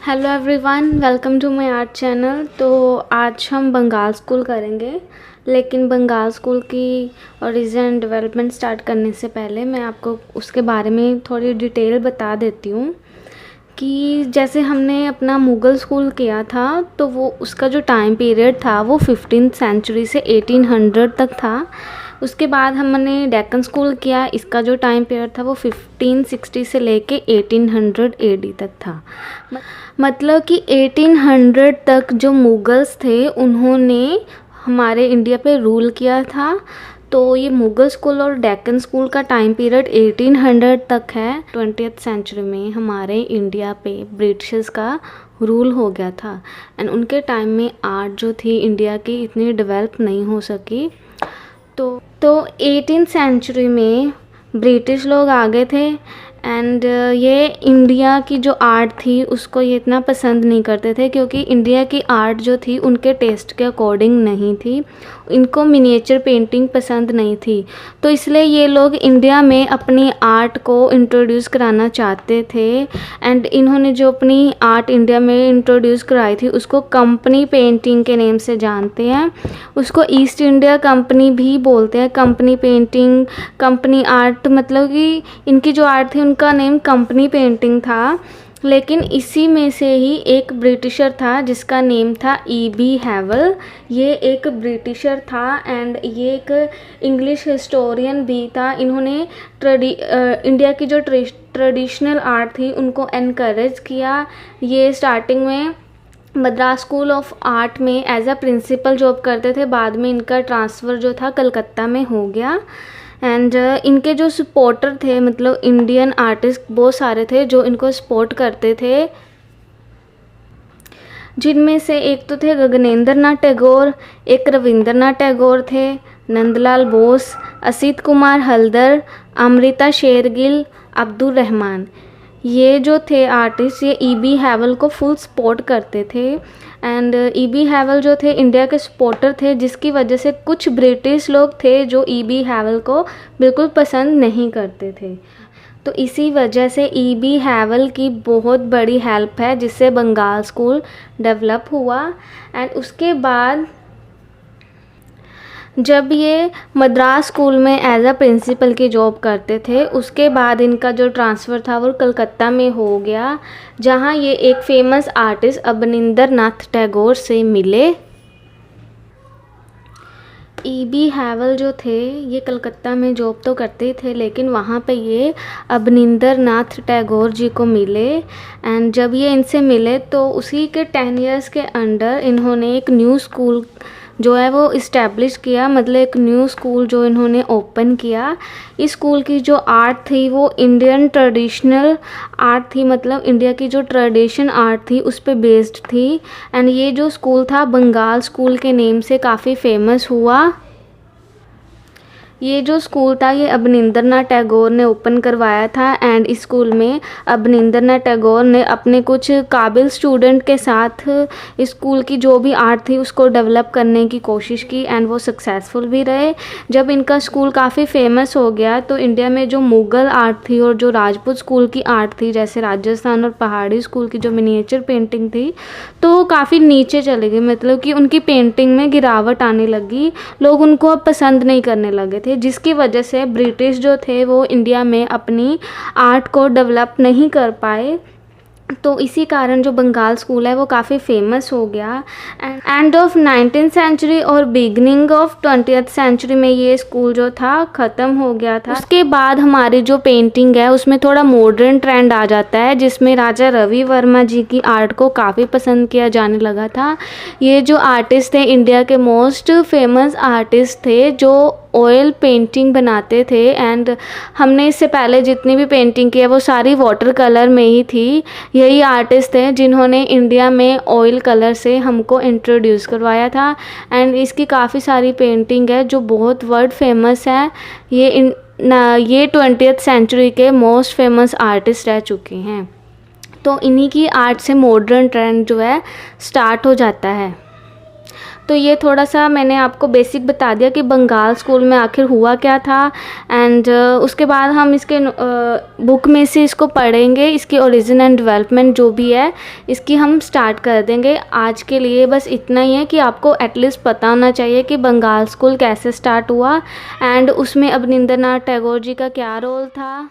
Hello everyone, welcome to my art channel. तो आज हम बंगाल स्कूल करेंगे, लेकिन बंगाल स्कूल की ओरिजिन डेवलपमेंट स्टार्ट करने से पहले मैं आपको उसके बारे में थोड़ी डिटेल बता देती हूँ कि जैसे हमने अपना मुग़ल स्कूल किया था तो वो उसका जो टाइम पीरियड था वो 15th सेंचुरी से 1800 तक था। उसके बाद हमने डेक्कन स्कूल किया, इसका जो टाइम पीरियड था वो 1560 से लेके 1800 AD तक था। मतलब कि 1800 तक जो मुग़ल्स थे उन्होंने हमारे इंडिया पे रूल किया था। तो ये मुग़ल स्कूल और डेक्कन स्कूल का टाइम पीरियड 1800 तक है। 20th सेंचुरी में हमारे इंडिया पे ब्रिटिशर्स का रूल हो गया था एंड उनके टाइम में आर्ट जो थी इंडिया की इतनी डेवलप नहीं हो सकी। तो 18th सेंचुरी में ब्रिटिश लोग आ गए थे एंड ये इंडिया की जो आर्ट थी उसको ये इतना पसंद नहीं करते थे, क्योंकि इंडिया की आर्ट जो थी उनके टेस्ट के अकॉर्डिंग नहीं थी। इनको मिनिएचर पेंटिंग पसंद नहीं थी, तो इसलिए ये लोग इंडिया में अपनी आर्ट को इंट्रोड्यूस कराना चाहते थे। एंड इन्होंने जो अपनी आर्ट इंडिया में इंट्रोड्यूस कराई थी उसको कंपनी पेंटिंग के नेम से जानते हैं। उसको ईस्ट इंडिया कंपनी भी बोलते हैं। कंपनी पेंटिंग, कंपनी आर्ट, मतलब कि इनकी जो आर्ट थी उनका नेम कंपनी पेंटिंग था। लेकिन इसी में से ही एक ब्रिटिशर था जिसका नेम था E.B. हैवल। ये एक ब्रिटिशर था एंड ये एक इंग्लिश हिस्टोरियन भी था। इन्होंने इंडिया की जो ट्रेडिशनल आर्ट थी उनको एनकरेज किया। ये स्टार्टिंग में मद्रास स्कूल ऑफ आर्ट में एज अ प्रिंसिपल जॉब करते थे। बाद में इनका ट्रांसफ़र जो था कलकत्ता में हो गया। एंड इनके जो सपोर्टर थे, मतलब इंडियन आर्टिस्ट बहुत सारे थे जो इनको सपोर्ट करते थे, जिनमें से एक तो थे गगनेंद्र नाथ टैगोर, एक रविंद्रनाथ टैगोर थे, नंदलाल बोस, असित कुमार हल्दर, अमृता शेरगिल, अब्दुल रहमान। ये जो थे आर्टिस्ट ये E.B. हैवल को फुल सपोर्ट करते थे। And E.B. हैवल जो थे इंडिया के सपोर्टर थे, जिसकी वजह से कुछ ब्रिटिश लोग थे जो E.B. हैवल को बिल्कुल पसंद नहीं करते थे। तो इसी वजह से E.B. हैवल की बहुत बड़ी हेल्प है जिससे बंगाल स्कूल डेवलप हुआ। एंड उसके बाद जब ये मद्रास स्कूल में एज अ प्रिंसिपल की जॉब करते थे, उसके बाद इनका जो ट्रांसफ़र था वो कलकत्ता में हो गया, जहाँ ये एक फेमस आर्टिस्ट अवनिंदर नाथ टैगोर से मिले। E.B. हैवल जो थे ये कलकत्ता में जॉब तो करते ही थे, लेकिन वहाँ पे ये अवनिंदर नाथ टैगोर जी को मिले। एंड जब ये इनसे मिले तो उसी के 10 ईयर्स के अंडर इन्होंने एक न्यू स्कूल जो है वो इस्टेब्लिश किया, मतलब एक न्यू स्कूल जो इन्होंने ओपन किया। इस स्कूल की जो आर्ट थी वो इंडियन ट्रेडिशनल आर्ट थी, मतलब इंडिया की जो ट्रेडिशन आर्ट थी उस पे बेस्ड थी। एंड ये जो स्कूल था बंगाल स्कूल के नेम से काफ़ी फेमस हुआ। ये जो स्कूल था ये अवनिंदर नाथ टैगोर ने ओपन करवाया था। एंड इस स्कूल में अवनिंदर नाथ टैगोर ने अपने कुछ काबिल स्टूडेंट के साथ इस स्कूल की जो भी आर्ट थी उसको डेवलप करने की कोशिश की एंड वो सक्सेसफुल भी रहे। जब इनका स्कूल काफ़ी फेमस हो गया तो इंडिया में जो मुग़ल आर्ट थी और जो राजपूत स्कूल की आर्ट थी, जैसे राजस्थान और पहाड़ी स्कूल की जो मिनिएचर पेंटिंग थी, तो काफ़ी नीचे चली गई, मतलब कि उनकी पेंटिंग में गिरावट आने लगी। लोग उनको अब पसंद नहीं करने लगे थे, जिसकी वजह से ब्रिटिश जो थे वो इंडिया में अपनी आर्ट को डेवलप नहीं कर पाए। तो इसी कारण जो बंगाल स्कूल है वो काफ़ी फेमस हो गया। एंड ऑफ 19th सेंचुरी और बिगनिंग ऑफ 20th सेंचुरी में ये स्कूल जो था ख़त्म हो गया था। उसके बाद हमारी जो पेंटिंग है उसमें थोड़ा मॉडर्न ट्रेंड आ जाता है, जिसमें राजा रवि वर्मा जी की आर्ट को काफ़ी पसंद किया जाने लगा था। ये जो आर्टिस्ट थे इंडिया के मोस्ट फेमस आर्टिस्ट थे जो ऑयल पेंटिंग बनाते थे। एंड हमने इससे पहले जितनी भी पेंटिंग की है वो सारी वाटर कलर में ही थी। यही आर्टिस्ट हैं जिन्होंने इंडिया में ऑयल कलर से हमको इंट्रोड्यूस करवाया था। एंड इसकी काफ़ी सारी पेंटिंग है जो बहुत वर्ल्ड फेमस है। ये 20th सेंचुरी के मोस्ट फेमस आर्टिस्ट रह चुके हैं। तो इन्हीं की आर्ट से मॉडर्न ट्रेंड जो है स्टार्ट हो जाता है। तो ये थोड़ा सा मैंने आपको बेसिक बता दिया कि बंगाल स्कूल में आखिर हुआ क्या था। एंड उसके बाद हम इसके बुक में से इसको पढ़ेंगे, इसकी ओरिजिन एंड डेवलपमेंट जो भी है इसकी हम स्टार्ट कर देंगे। आज के लिए बस इतना ही है कि आपको एटलीस्ट पता होना चाहिए कि बंगाल स्कूल कैसे स्टार्ट हुआ एंड उसमें अवनिंद्रनाथ टैगोर जी का क्या रोल था।